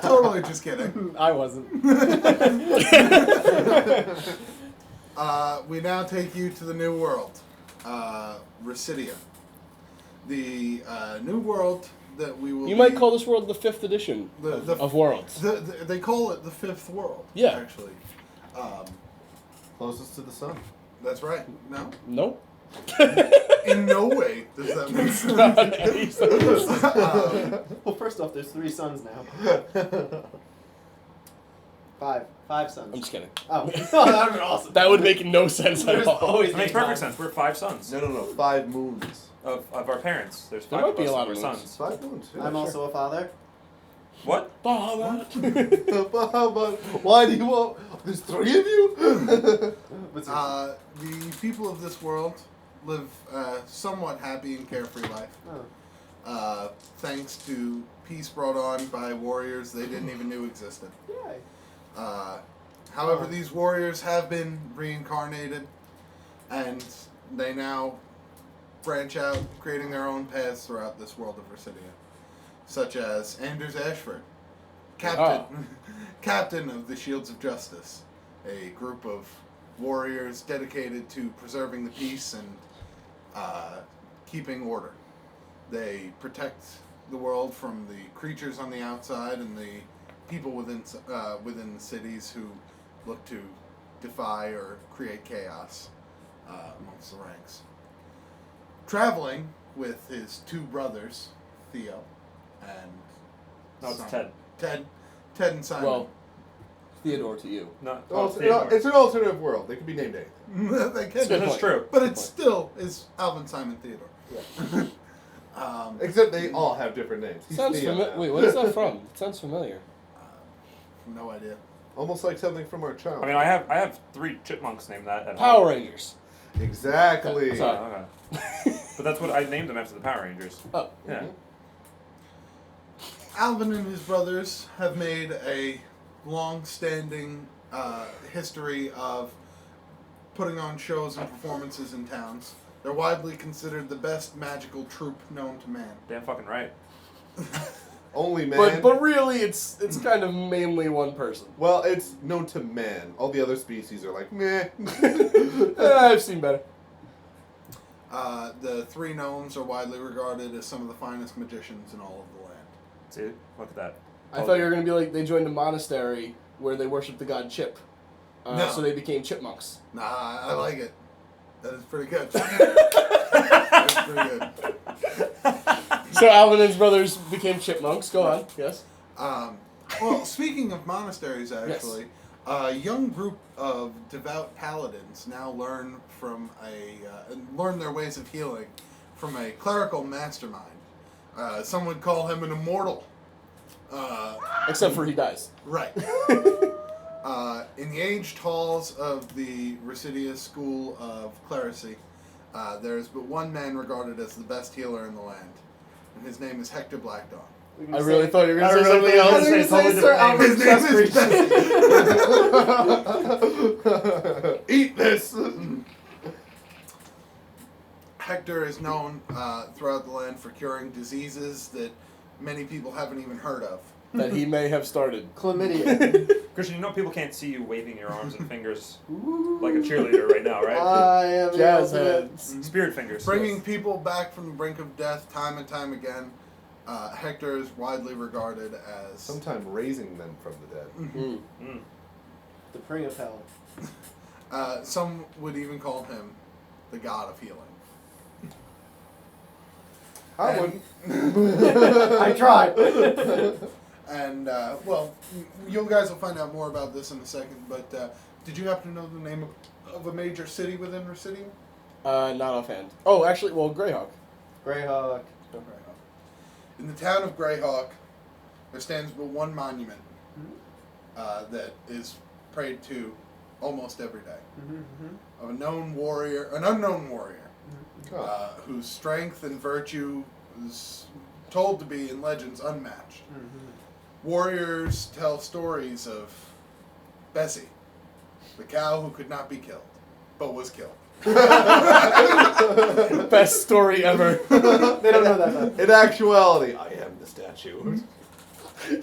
Totally just kidding. I wasn't. We now take you to the new world, Residia. The new world that we will. You might call this world the 5th edition of Worlds. They call it the 5th world. Yeah. Actually. Closest to the sun. That's right. No. Nope. In no way does that make sense. Well, first off, there's 3 suns now. 5 suns. I'm just kidding. Oh, that would be awesome. That would make no sense at There's all. always It makes been perfect five. sense. We're 5 sons. No. 5 moons. Of our parents. There's 5 There might of be us a lot and of we're moons. sons. 5 moons. Yeah, I'm also a father. What? But why do you want? There's 3 of you. What's The people of this world live a somewhat happy and carefree life. Oh. Thanks to peace brought on by warriors they didn't even know existed. Yay. However, these warriors have been reincarnated, and they now branch out, creating their own paths throughout this world of Residia, such as Anders Ashford, captain of the Shields of Justice, a group of warriors dedicated to preserving the peace and keeping order. They protect the world from the creatures on the outside and the people within the cities who look to defy or create chaos amongst the ranks. Traveling with his 2 brothers, Theo and No, it's Simon. Ted. Ted and Simon. Well, Theodore to you. No, It's an alternative world. They could be named anything. they can Good be. That's true. But it still is Alvin Simon Theodore. Except they all have different names. He's Sounds Theo familiar. now. Wait, what is that from? It sounds familiar. No idea. Almost like something from our child. I mean, I have 3 chipmunks named that. At Power home. Rangers. Exactly. Sorry. Okay. But that's what I named them after the Power Rangers. Oh. Yeah. Alvin and his brothers have made a long-standing history of putting on shows and performances in towns. They're widely considered the best magical troupe known to man. Damn fucking right. Only man. But really, it's kind of mainly one person. Well, it's known to man. All the other species are like, meh. I've seen better. The 3 gnomes are widely regarded as some of the finest magicians in all of the land. See, look at that. I thought you were gonna be like they joined a monastery where they worshipped the god Chip, No. so they became chipmunks. Nah, I like it. That is pretty good. That's pretty good. So Alvin and his brothers became chipmunks. Go on. Yes. Well, speaking of monasteries, actually, a young group of devout paladins now learn their ways of healing from a clerical mastermind. Some would call him an immortal. Except for he dies. Right. In the aged halls of the Residia School of Clerisy, there is but one man regarded as the best healer in the land, and his name is Hector Blackdawn. I really thought you were gonna say something really else. thought you were gonna say totally His name is Eat this. Hector is known throughout the land for curing diseases that many people haven't even heard of. That he may have started. Chlamydia. Christian, you know people can't see you waving your arms and fingers like a cheerleader right now, right? I am the Jazz ultimate. hands. Spirit fingers. Bringing people back from the brink of death time and time again, Hector is widely regarded as... Sometime raising them from the dead. Mm. The Pring of Hell. Some would even call him the god of healing. I And- wouldn't. I tried. And, well, you guys will find out more about this in a second, but did you happen to know the name of a major city within Residia? Not offhand. Oh, actually, well, Greyhawk. Greyhawk. In the town of Greyhawk, there stands but one monument that is prayed to almost every day. Of an unknown warrior, whose strength and virtue is told to be in legends unmatched. Warriors tell stories of Bessie, the cow who could not be killed, but was killed. Best story ever. They don't know that though. In actuality, I am the statue.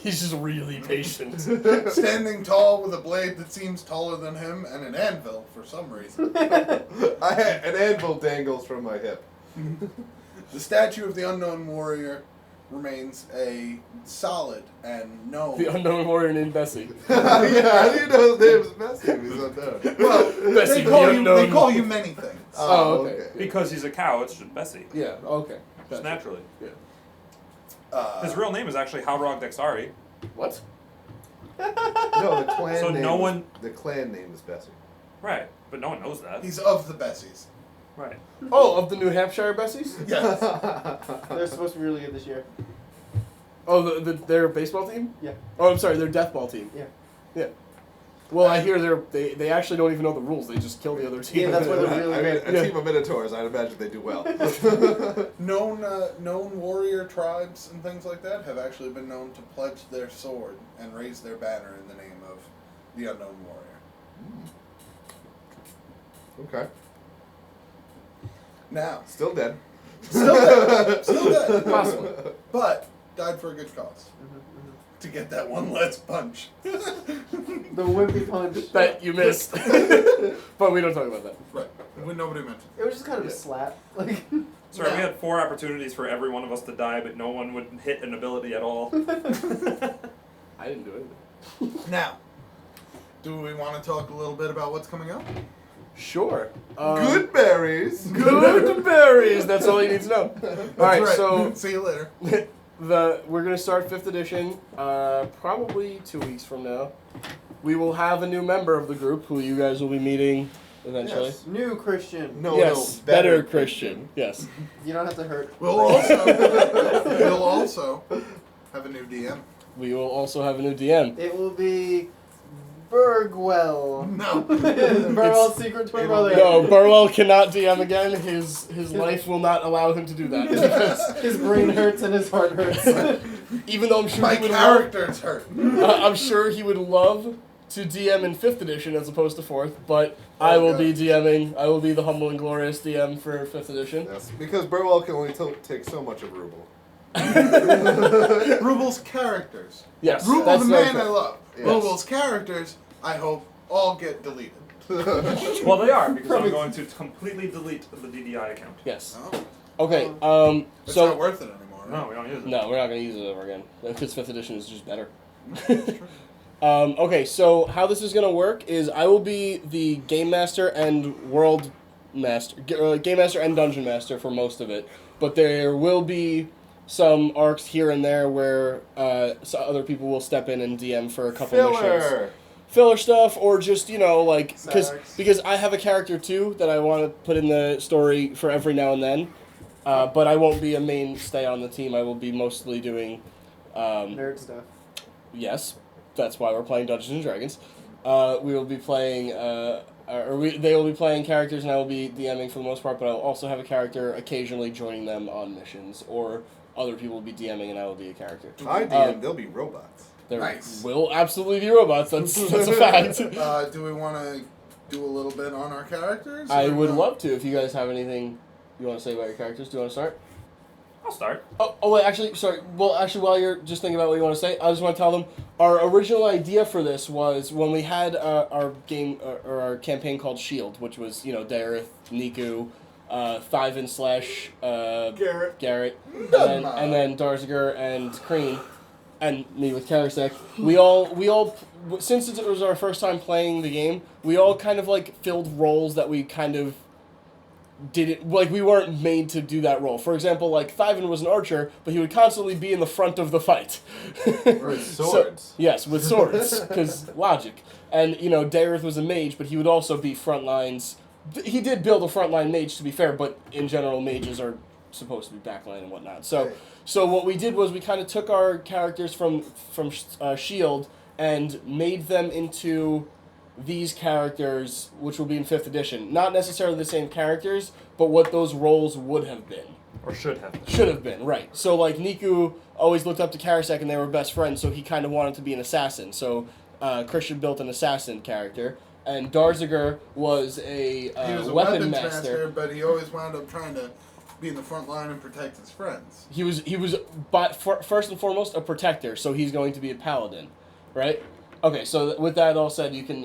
He's just really patient. Standing tall with a blade that seems taller than him and an anvil for some reason. An anvil dangles from my hip. The statue of the unknown warrior remains a solid and known. The unknown warrior named Bessie. Yeah, how do you know his name is Bessie if he's unknown? Well, Bessie, they call the you. unknown. They call you many things. Oh, okay. Because he's a cow, it's just Bessie. Yeah, okay. Just Gotcha. naturally. Yeah. His real name is actually Halrog Dexari. What? No, the clan So name. no one- The clan name is Bessie. Right, but no one knows that. He's of the Bessies. Right. Oh, of the New Hampshire Bessies? Yes. They're supposed to be really good this year. Oh, their baseball team? Yeah. Oh, I'm sorry, their deathball team. Yeah. Yeah. Well, I hear they actually don't even know the rules. They just kill the other team. Yeah, that's why they're really I mean, good. a team of Minotaurs, I'd imagine they do well. Known warrior tribes and things like that have actually been known to pledge their sword and raise their banner in the name of the unknown warrior. Okay. Now, Still dead. still dead, still dead, Possibly. but died for a good cause. To get that one last punch. The wimpy punch. That you missed. But we don't talk about that. Right. When nobody mentioned. It was just kind of a slap. Like, Sorry, we had 4 opportunities for every one of us to die, but no one would hit an ability at all. I didn't do anything. Now, do we want to talk a little bit about what's coming up? Sure. Good berries. Good berries. That's all you need to know. All right, That's so see you later. we're gonna start 5th edition. Probably 2 weeks from now. We will have a new member of the group who you guys will be meeting eventually. Yes. new Christian. No, Yes, no, better Christian. Yes. You don't have to hurt. We'll also have a new DM. We will also have a new DM. It will be Bergwell. No. Burwell's secret twin brother. No, Burwell cannot DM again. His life will not allow him to do that. Because His brain hurts and his heart hurts. even though I'm sure My he would love, character's hurt. I'm sure he would love to DM in 5th edition as opposed to 4th, but I will be DMing. I will be the humble and glorious DM for 5th edition. Yes, because Burwell can only take so much of Ruble. Rubel's characters. Yes, Rubel that's the very man I fair. love. Yes. Rubel's characters, I hope, all get deleted. Well, they are, because I'm going to completely delete the DDI account. Yes. Oh, Okay. it's So not worth it anymore. Right? No, we don't use it. no, we're not gonna use it ever again because 5th edition is just better. Okay, so how this is gonna work is I will be the game master and world master, game master and dungeon master for most of it, but there will be some arcs here and there where so other people will step in and DM for a couple missions. Filler stuff, or just like because I have a character too that I want to put in the story for every now and then, but I won't be a mainstay on the team. I will be mostly doing Nerd stuff. yes, that's why we're playing Dungeons and Dragons. We will be playing they will be playing characters, and I will be DMing for the most part. But I'll also have a character occasionally joining them on missions, or other people will be DMing and I will be a character. I DM, they'll be robots. There Nice. will absolutely be robots. That's a fact. Do we want to do a little bit on our characters? I or would no? love to. If you guys have anything you want to say about your characters, do you want to start? I'll start. Oh wait, actually, sorry. Well, actually, while you're just thinking about what you want to say, I just want to tell them our original idea for this was when we had our game or our campaign called Shield, which was Dareth, Niku, Thyvin slash Garrett, and then Darziger and Kreen, and me with Karasek. We all since it was our first time playing the game, we all kind of filled roles that we kind of didn't we weren't made to do that role. For example, Thyvin was an archer, but he would constantly be in the front of the fight. With swords. Yes, with swords, because logic. And Dareth was a mage, but he would also be front lines. He did build a frontline mage, to be fair, but in general, mages are supposed to be backline and whatnot. So, Right. so what we did was we kind of took our characters from Shield and made them into these characters, which will be in 5th edition. Not necessarily the same characters, but what those roles would have been. Or should have. Should have been, right. So, Niku always looked up to Karasek and they were best friends, so he kind of wanted to be an assassin. So, Christian built an assassin character, and Darziger was a He was a weapon weapons master. but he always wound up trying to be in the front line and protect his friends. He was first and foremost a protector, so he's going to be a paladin, right? Okay, so with that all said, you can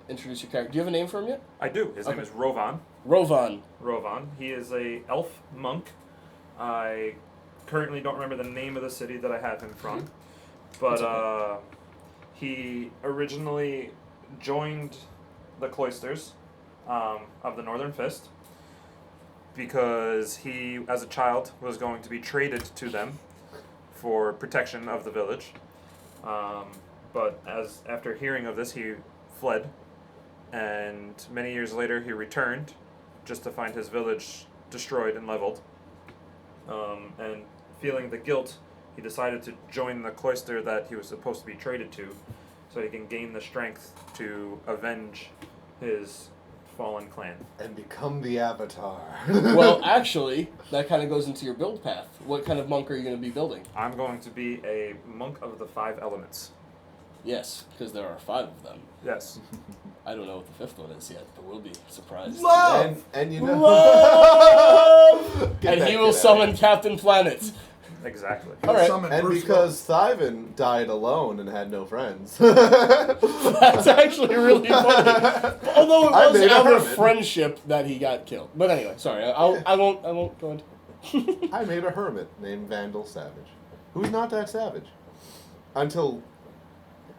introduce your character. Do you have a name for him yet? I do. His name Okay. is Rovan. Rovan. Rovan. He is a elf monk. I currently don't remember the name of the city that I have him from, but That's he originally joined the cloisters of the Northern Fist because he, as a child, was going to be traded to them for protection of the village. But after hearing of this, he fled, and many years later he returned, just to find his village destroyed and leveled. And feeling the guilt, he decided to join the cloister that he was supposed to be traded to, so he can gain the strength to avenge his fallen clan. And become the Avatar. Well, actually, that kind of goes into your build path. What kind of monk are you going to be building? I'm going to be a monk of the 5 elements. Yes, because there are 5 of them. Yes. I don't know what the 5th one is yet, but we'll be surprised. Love! and you know. Love! Get And that he kid will out of summon here. Captain Planet. Exactly. All right. Summon And Bruce because Thyvan died alone and had no friends. That's actually really funny. Although it I was made a out of hermit. friendship that he got killed. But anyway, sorry, I won't go into. I made a hermit named Vandal Savage, who's not that savage. Until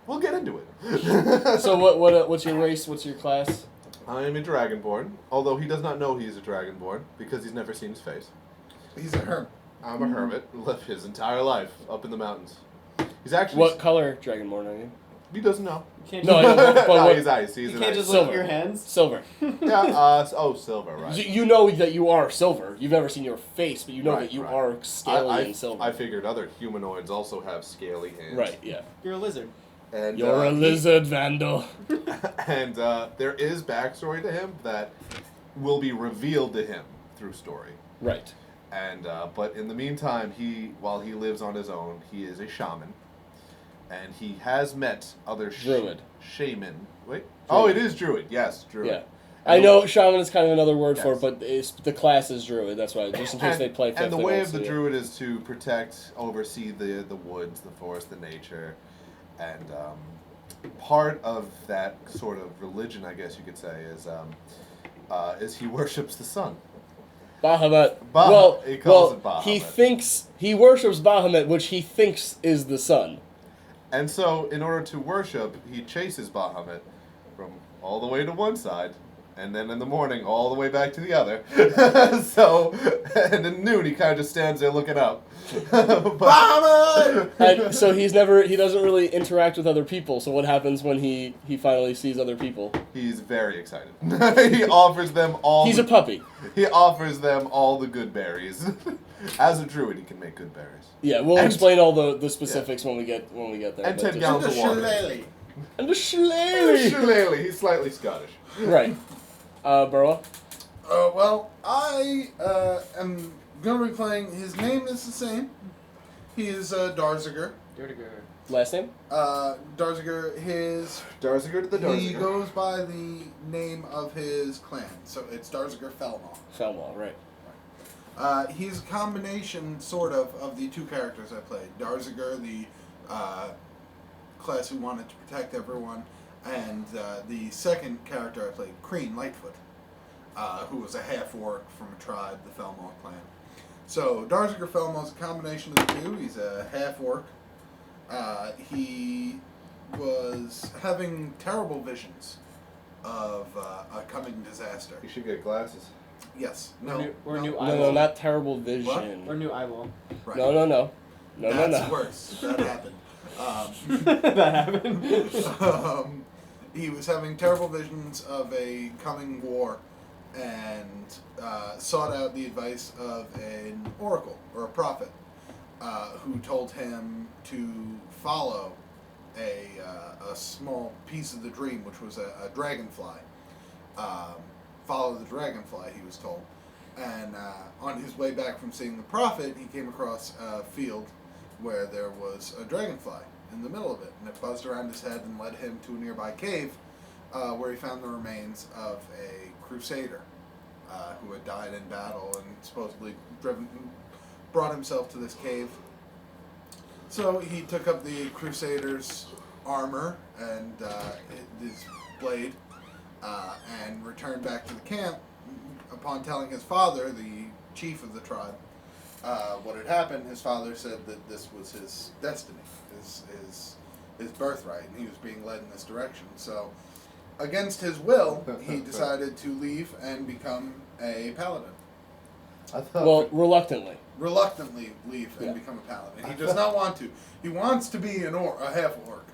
we'll get into it. So what's your race? What's your class? I am a Dragonborn, although he does not know he's a Dragonborn because he's never seen his face. He's a hermit. I'm a hermit, lived his entire life up in the mountains. He's actually What color Dragonborn are you? he doesn't know. You can't No, I just, know, but No, what- he's ice. He's you an can't ice. just look at Silver. your hands. Silver. Yeah. Silver, right? You know that you are silver. You've never seen your face, but you know Right, that you right. are scaly I and silver. I figured other humanoids also have scaly hands. Right. Yeah. You're a lizard. And You're a lizard, Vandal. And there is backstory to him that will be revealed to him through story. Right. And but in the meantime, while he lives on his own, he is a shaman, and he has met other Druid. shaman. Wait. Oh, it is druid. Yes, druid. Yeah. I know shaman is kind of another word for Yes. it, but the class is druid. That's why, just in case they play fifth. And the they way won't of the see it. druid is to protect, oversee the woods, the forest, the nature, and part of that sort of religion, I guess you could say, is he worships the sun. Bahamut. He calls it Bahamut. He worships Bahamut, which he thinks is the sun. And so, in order to worship, he chases Bahamut from all the way to one side, and then in the morning, all the way back to the other. So, and at noon, he kind of just stands there looking up. Bahamut! And so he doesn't really interact with other people. So what happens when he finally sees other people? He's very excited. He offers them all. He's a puppy. He offers them all the good berries. As a druid, he can make good berries. Yeah, we'll And- explain all the specifics when we get there. And but 10 just- gallons The of water. shillelagh. And the shillelagh. Shillelagh. He's slightly Scottish. Right. Burrow. Well, I am going to be playing. His name is the same. He is Darziger. Last name? Darziger. Darziger to the He Darziger. goes by the name of his clan, so it's Darziger Felmall. Felmall, right. He's a combination, sort of the two characters I played. Darziger, the class who wanted to protect everyone, and the second character I played, Kreen Lightfoot, who was a half-orc from a tribe, the Felmall clan. So Darziger Felmall is a combination of the two. He's a half-orc. He was having terrible visions of a coming disaster. You should get glasses. Yes. Or new No, eyeball. not terrible vision. Or new eyeball. Right. No. That's worse. That happened. That happened. He was having terrible visions of a coming war and sought out the advice of an oracle or a prophet who told him to follow a small piece of the dream, which was a dragonfly. Follow the dragonfly, he was told. And on his way back from seeing the prophet, he came across a field where there was a dragonfly in the middle of it, and it buzzed around his head and led him to a nearby cave where he found the remains of a crusader who had died in battle and supposedly brought himself to this cave. So he took up the Crusaders' armor and his blade and returned back to the camp upon telling his father, the chief of the tribe, what had happened. His father said that this was his destiny, his birthright, and he was being led in this direction. So, against his will, he decided to leave and become a paladin. I thought. Well, reluctantly. Reluctantly leave and Yeah. become a paladin. He does not want to. He wants to be a half orc,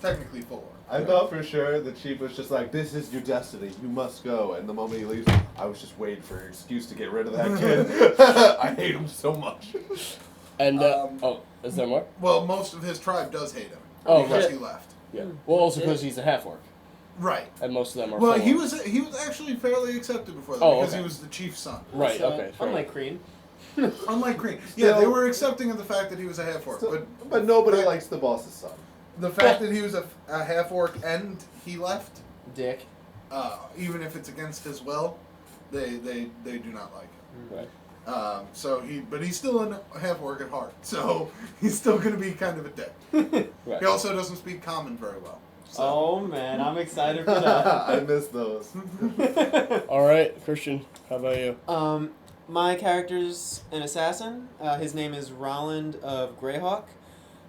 technically full orc. I thought for sure the chief was just like, "This is your destiny. You must go." And the moment he leaves, I was just waiting for an excuse to get rid of that kid. I hate him so much. And is there more? Well, most of his tribe does hate him Oh, because right. he left. Yeah. Well, also because he's a half orc, Right. and most of them are. Well, full he orcs. was actually fairly accepted before that Oh, because okay. he was the chief's son. Right. So, Okay. fair unlike enough. Crean. Unlike Green. Yeah, Still- they were accepting of the fact that he was a half orc, But nobody but likes the boss's son. the fact that he was a half orc and he left, Dick. even if it's against his will, they do not like him. Right. But he's still a half orc at heart, so he's still going to be kind of a dick. Right. He also doesn't speak common very well. So. Oh man, I'm excited for that. I miss those. All right, Christian. How about you? My character's an assassin. His name is Roland of Greyhawk.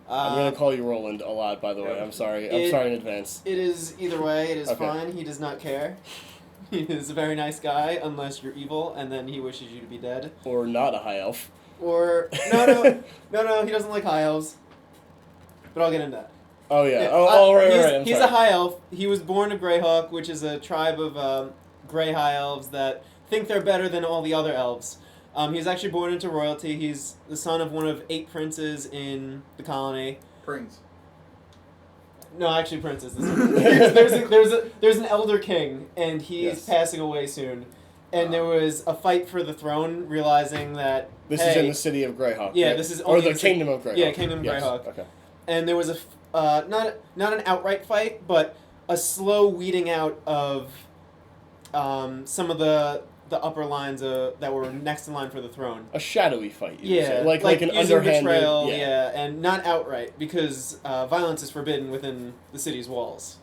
I'm gonna call you Roland a lot, by the way. I'm sorry. I'm It- sorry in advance. It is either way. It is Okay. fine. He does not care. He is a very nice guy, unless you're evil, and then he wishes you to be dead. Or not a high elf. Or no, he doesn't like high elves. But I'll get into that. Oh yeah. Yeah, Oh, right, he's, right. I'm he's sorry. a high elf. He was born a Greyhawk, which is a tribe of gray high elves that think they're better than all the other elves. He was actually born into royalty. He's the son of one of 8 princes in the colony. Prince. No, actually, princes. There's an elder king, and he's Yes. passing away soon. And there was a fight for the throne, realizing that This is in hey, the city of Greyhawk. Yeah, right? this is or only the in the ci- kingdom of Greyhawk. Yeah, Kingdom of Yes. Greyhawk. Okay. and there was not an outright fight, but a slow weeding out of some of the upper lines that were next in line for the throne. A shadowy fight. You would Yeah, say. Like an using underhanded. betrayal, yeah, and not outright because violence is forbidden within the city's walls.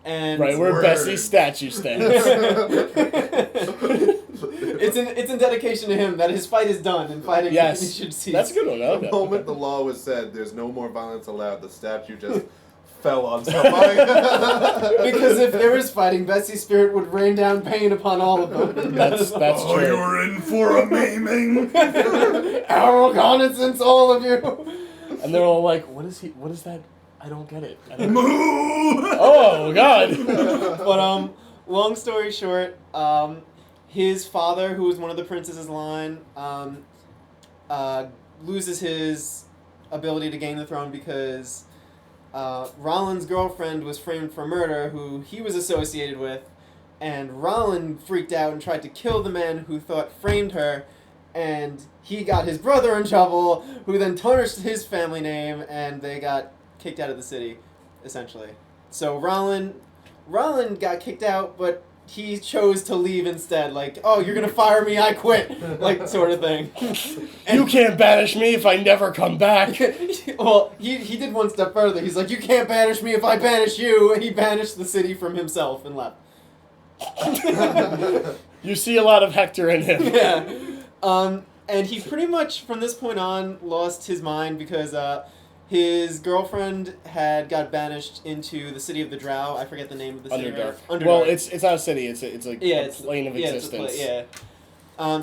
And Right, where Word. Bessie's statue stands. it's in dedication to him that his fight is done and fighting Yes. should cease. That's a good one. I like The that. moment the law was said, there's no more violence allowed, the statue just fell on somebody. Because if there was fighting, Bessie's spirit would rain down pain upon all of them. That's Oh, true. you're in for a maiming. Our reconnaissance, all of you. And they're all like, "What is he? What is that? I don't get it." I don't... Moo! Oh God! But long story short, his father, who was one of the princes' line, loses his ability to gain the throne because Roland's girlfriend was framed for murder, who he was associated with, and Roland freaked out and tried to kill the man who thought framed her, and he got his brother in trouble, who then tarnished his family name, and they got kicked out of the city, essentially. So Roland got kicked out, but he chose to leave instead. Like, oh, you're gonna fire me, I quit, like sort of thing. You can't banish me if I never come back. Well, he did one step further. He's like, you can't banish me if I banish you, and he banished the city from himself and left. You see a lot of Hector in him. Yeah. And he pretty much, from this point on, lost his mind because his girlfriend got banished into the city of the Drow. I forget the name of the city. Underdark. Well, it's not a city. It's like yeah, a plane of existence.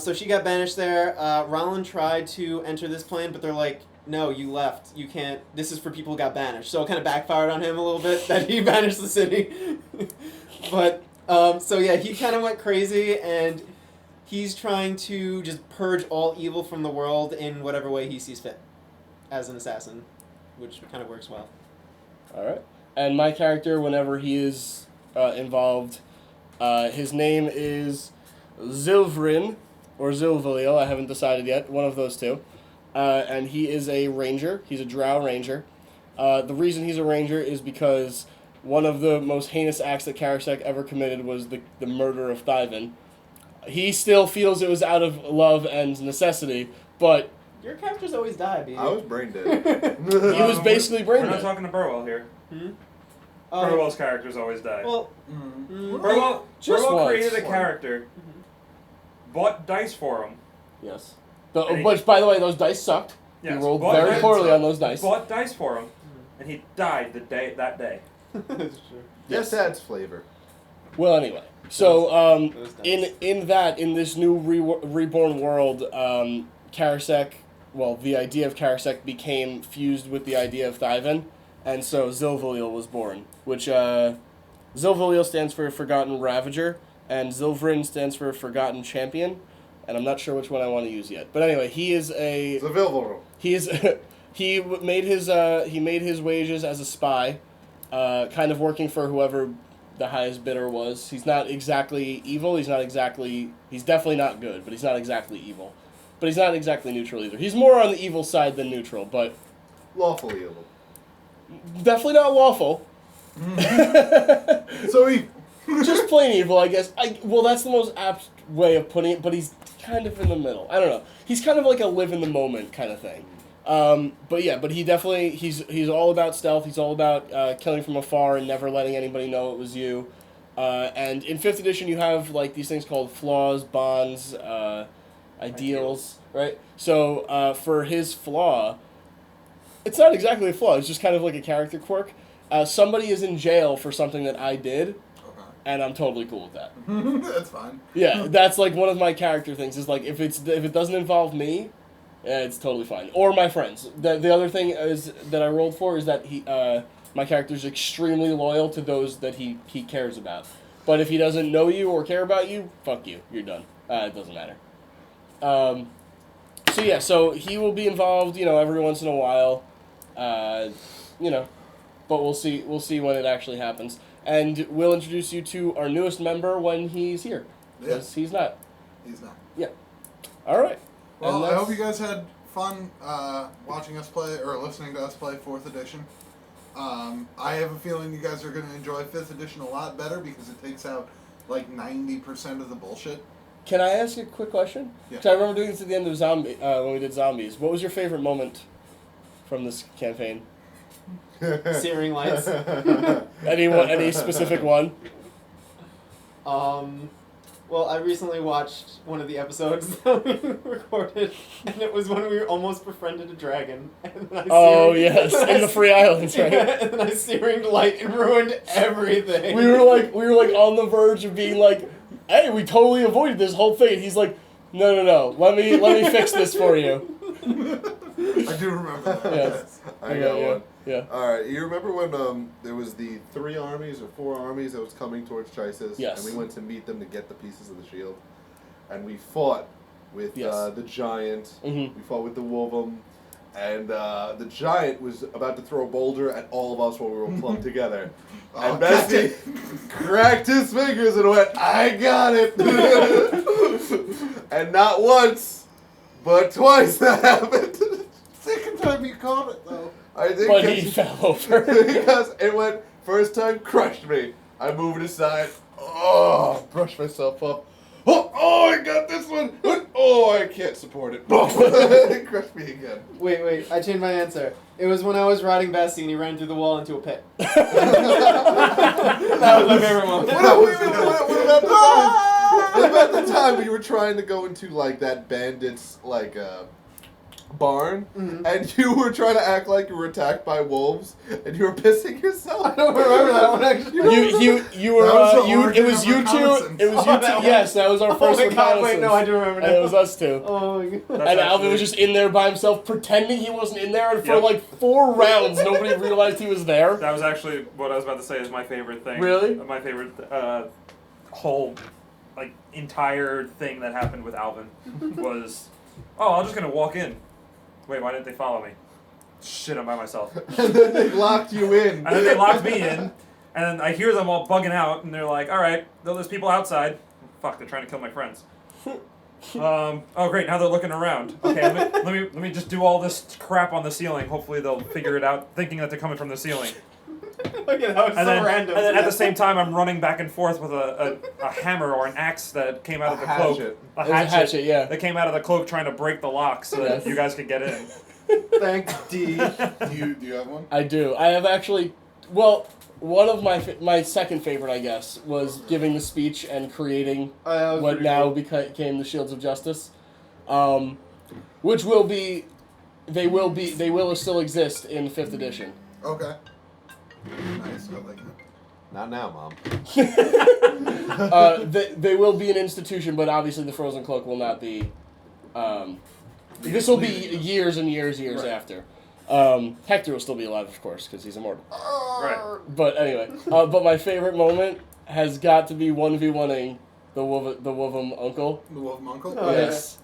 So she got banished there. Roland tried to enter this plane, but they're like, no, you left. You can't. This is for people who got banished. So it kind of backfired on him a little bit that he banished the city. But, so yeah, he kind of went crazy, and he's trying to just purge all evil from the world in whatever way he sees fit as an assassin, which kind of works well. All right. And my character, whenever he is involved, his name is Zilvrin or Zilvalil. I haven't decided yet. One of those two. And he is a ranger. He's a drow ranger. The reason he's a ranger is because one of the most heinous acts that Karasek ever committed was the murder of Thyvin. He still feels it was out of love and necessity, but Your characters always die, B. I was brain dead. he was basically brain We're not dead. talking to Burwell here. Um, Burwell's characters always die. Well, Burwell Just Burwell once. created a character, bought dice for him. Yes. And he- Which, by the way, those dice sucked. Yes, he rolled bought very dice- poorly on those dice. Bought dice for him, and he died that day. that's true. This adds flavor. Well, anyway, so Those dice. in this new reborn world, Karasek, well, the idea of Karasek became fused with the idea of Thyvan, and so Zilvalil was born, which Zilvalil stands for Forgotten Ravager, and Zilvrin stands for Forgotten Champion, and I'm not sure which one I want to use yet. But anyway, he is a It's a Vilvoro. he is he made his wages as a spy, kind of working for whoever the highest bidder was. He's not exactly evil. He's definitely not good, but he's not exactly evil. But he's not exactly neutral either. He's more on the evil side than neutral, but Lawfully evil. definitely not lawful. So he. Just plain evil, I guess. Well, that's the most apt way of putting it, but he's kind of in the middle. I don't know. He's kind of like a live in the moment kind of thing. But he definitely he's all about stealth. He's all about killing from afar and never letting anybody know it was you. And in 5th edition, you have like these things called flaws, bonds, ideals, right? So for his flaw, it's not exactly a flaw. It's just kind of like a character quirk. Somebody is in jail for something that I did, and I'm totally cool with that. That's fine. Yeah, that's like one of my character things. Is like if it doesn't involve me, it's totally fine. Or my friends. The other thing is that I rolled for is that my character's extremely loyal to those that he cares about. But if he doesn't know you or care about you, fuck you. You're done. It doesn't matter. So he will be involved, every once in a while, but we'll see when it actually happens. And we'll introduce you to our newest member when he's here. Because he's not. He's not. Yeah. All right. Well, And I that's- hope you guys had fun watching us play or listening to us play 4th edition. I have a feeling you guys are going to enjoy 5th edition a lot better because it takes out like 90% of the bullshit. Can I ask you a quick question? Yeah. 'Cause I remember doing this at the end of when we did zombies. What was your favorite moment from this campaign? Searing lights. Any specific one? Well, I recently watched one of the episodes that we recorded, and it was when we almost befriended a dragon. And then Yes, in the Free Islands, right? Yeah, and then I searing light and ruined everything. We were like on the verge of being like, hey, we totally avoided this whole thing. And he's like, no, let me fix this for you. I do remember that. Yes. I got one. Yeah. Alright, you remember when there was the 3 armies or 4 armies that was coming towards Trisis? Yes. And we went to meet them to get the pieces of the shield. And we fought with Yes. the giant. Mhm. We fought with the Wolvum. And the giant was about to throw a boulder at all of us while we were clumped together. Oh, And Bessie cracked his fingers and went, I got it! And not once, but twice that happened. Second time you caught it, though. I did But catch he it fell over. because it went, first time, crushed me. I moved it aside. Oh, brushed myself up. Oh, I got this one. Oh, I can't support it. It crushed me again. Wait, I changed my answer. It was when I was riding Bessie and he ran through the wall into a pit. That was my favorite moment. What about the time? What about the time we were trying to go into like that bandit's barn, and you were trying to act like you were attacked by wolves, and you were pissing yourself? I don't remember that one actually. You were That was the you. It origin was of you two. reconnaissance. It was Oh, you that two. one. Yes, that was our first Oh my god, wait, no, I do remember And that. it was us two. Oh my god. That's And Alvin actually- was just in there by himself, pretending he wasn't in there, and for Yep. like 4 rounds, nobody realized he was there. That was actually what I was about to say is my favorite thing. Really? My favorite whole entire thing that happened with Alvin was, I'm just gonna walk in. Wait, why didn't they follow me? Shit, I'm by myself. And then they locked you in. And then they locked me in, and I hear them all bugging out, and they're like, all right, there's people outside. Fuck, they're trying to kill my friends. Oh great, now they're looking around. Okay, let me just do all this crap on the ceiling. Hopefully they'll figure it out, thinking that they're coming from the ceiling. Look at how it's so random. And then at the same time, I'm running back and forth with a hammer or an axe that came out of the cloak. hatchet. It was a hatchet, yeah. That came out of the cloak trying to break the lock so that Yes. you guys could get in. Thanks, D. Do you have one? I do. I have actually. Well, one of my second favorite, I guess, was giving the speech and creating That was what pretty now cool. became the Shields of Justice, which will be. They will still exist in 5th edition. Okay. Nice. I like it. Not now, Mom. They will be an institution, but obviously the Frozen Cloak will not be. This will be years and years Right. after. Hector will still be alive, of course, because he's immortal. Right. But anyway, but my favorite moment has got to be 1v1ing the Wovum uncle. The Wolf Uncle? Oh, Yes.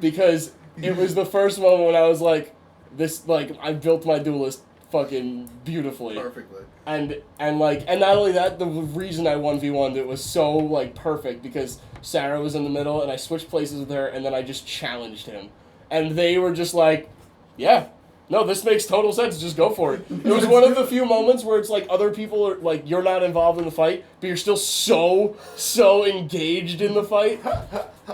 Because it was the first moment when I was like, I built my duelist fucking beautifully. Perfectly. And not only that, the reason I 1v1'd it was so like perfect because Sarah was in the middle and I switched places with her and then I just challenged him. And they were just like, yeah, no, this makes total sense, just go for it. It was one of the few moments where it's like other people are like, you're not involved in the fight, but you're still so engaged in the fight.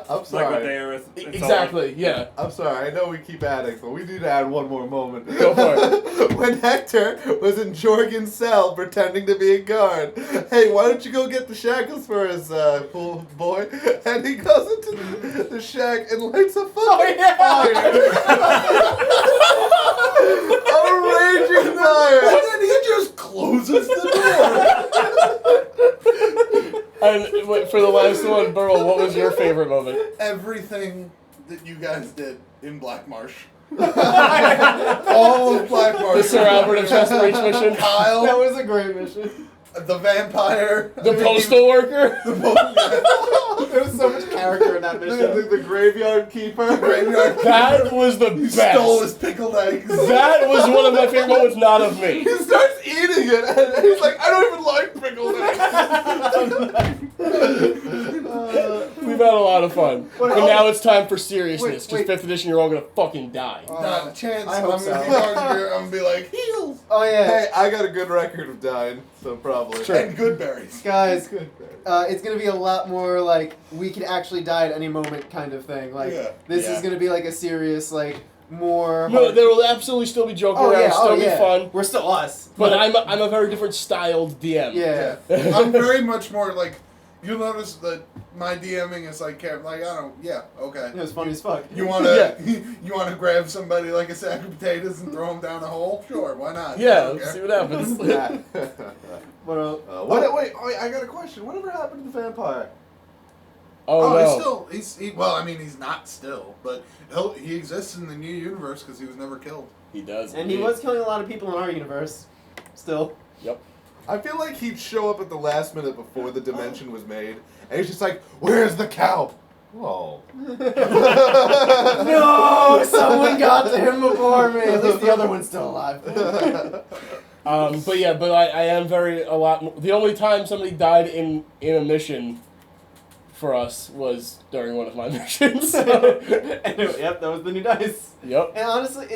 I'm Like sorry. what they are with. Exactly, yeah. I'm sorry, I know we keep adding, but we need to add one more moment. Go for it. When Hector was in Jorgen's cell pretending to be a guard. Hey, why don't you go get the shackles for us, pool boy? And he goes into the shack and lights a fucking fire. A raging fire. And then he just closes the door. And wait, for the last one, Burl, what was your favorite moment? Everything that you guys did in Black Marsh. All of Black Marsh. The Sir Albert of Chesterfield mission? That Kyle, was a great mission. the vampire. The postal worker? There was so much character in that mission. The graveyard keeper. Graveyard. That was the He best. stole his pickled eggs. That was one of my favorite moments, not of me. He starts eating it, and he's like, I don't even like pickled eggs. We've had a lot of fun. But now it's time for seriousness, Wait, because 5th edition, you're all gonna fucking die. Not a chance. I I'm hope gonna so. be going here. I'm gonna be like heels Oh yeah, Hey, I got a good record of dying, so probably. Sure. and good berries. guys. Good. It's gonna be a lot more like we could actually die at any moment kind of thing. Like Yeah. this Yeah. is gonna be like a serious like more. No, there will absolutely still be joking Oh around, yeah, still be fun. We're still us. But I'm a very different styled DM. Yeah. I'm very much more like. You'll notice that my DMing is like, I don't. Yeah. Okay. It was funny as fuck. You wanna you wanna grab somebody like a sack of potatoes and throw them down a hole? Sure, why not? Yeah, I don't let's see care. what happens. But Wait, I got a question. Whatever happened to the vampire? Oh, he's no. still well. I mean, he's not still, but he exists in the new universe because he was never killed. He does. and he was killing a lot of people in our universe. Still. Yep. I feel like he'd show up at the last minute before the dimension was made, and he's just like, "Where's the cow?" Oh. No, someone got to him before me. At least the other one's still alive. But yeah, but I am a lot more. The only time somebody died in a mission for us was during one of my missions. Anyway, yep, that was the new dice. Yep. And honestly,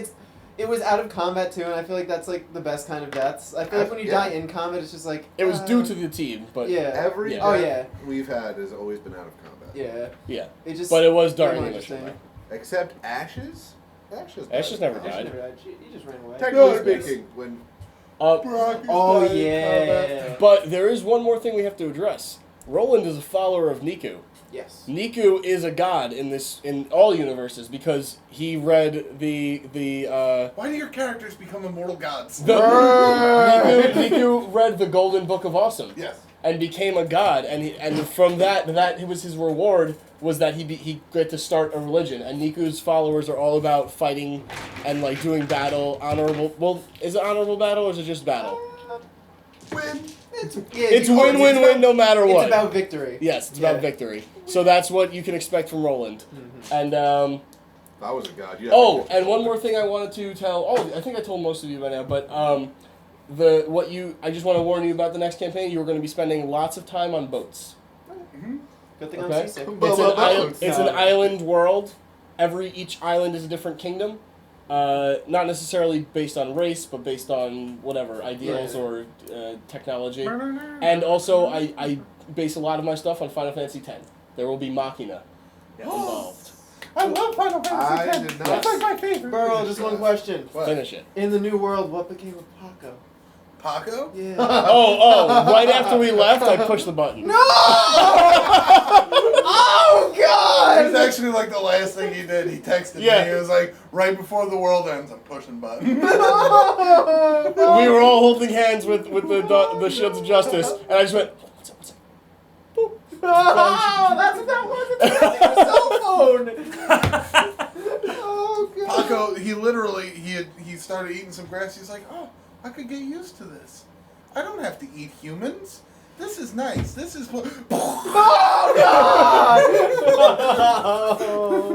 it was out of combat too, and I feel like that's like the best kind of deaths. I feel like when you Yeah. die in combat, it's just like It was due to the team, but yeah, Every Yeah. Oh, death yeah. we've had has always been out of combat. yeah. yeah. It just. But it was way during more the mission. interesting. Except Ashes. Ashes never She died. never died. He just ran away. Technically No, speaking, when Oh yeah. But there is one more thing we have to address. Roland is a follower of Niku. Yes. Niku is a god in all universes because he read the Why do your characters become immortal gods? Niku read the Golden Book of Awesome. Yes. And became a god, and from that was his reward was that he got to start a religion, and Niku's followers are all about fighting and like doing battle, honorable. Well, is it honorable battle or is it just battle? win. It's win-win-win no matter what. It's about victory. Yes, it's Yeah. about victory. So that's what you can expect from Roland. And If I was a god, you. and one more thing I wanted to tell. Oh, I think I told most of you by now, but I just want to warn you about the next campaign. You are going to be spending lots of time on boats. Good thing Okay. I'm seasick. It's an boats. island world. Each island is a different kingdom, not necessarily based on race, but based on whatever ideals Yeah. or technology. And also, I base a lot of my stuff on Final Fantasy X. There will be Machina involved. I love Final Fantasy I X. did not- That's like my favorite. Burl, just one question. What? Finish it. In the new world, what became of Paco? Paco? Yeah. Oh, right after we left, I pushed the button. No! Oh It was God! actually like the last thing he did. He texted Yeah. me. It was like, right before the world ends, I'm pushing button. We were all holding hands with the Shields of Justice, and I just went, what's up, what's up? Boop. Oh, that's what that was. It's your cell phone. Oh God. Paco, he literally, he started eating some grass. He's like, oh, I could get used to this. I don't have to eat humans. This is nice. This is what.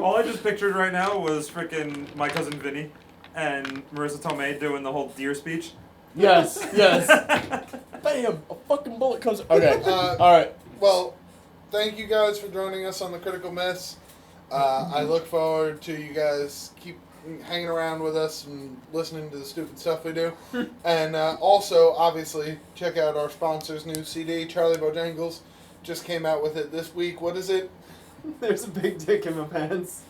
All I just pictured right now was freaking my cousin Vinny and Marissa Tomei doing the whole deer speech. Yes, yes. Bam! A fucking bullet comes. Okay. All right. Well, thank you guys for joining us on the Critical Miss. I look forward to you guys keep hanging around with us and listening to the stupid stuff we do. And also, obviously, check out our sponsor's new CD, Charlie Bojangles. Just came out with it this week. What is it? There's a big dick in my pants.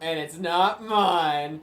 And it's not mine.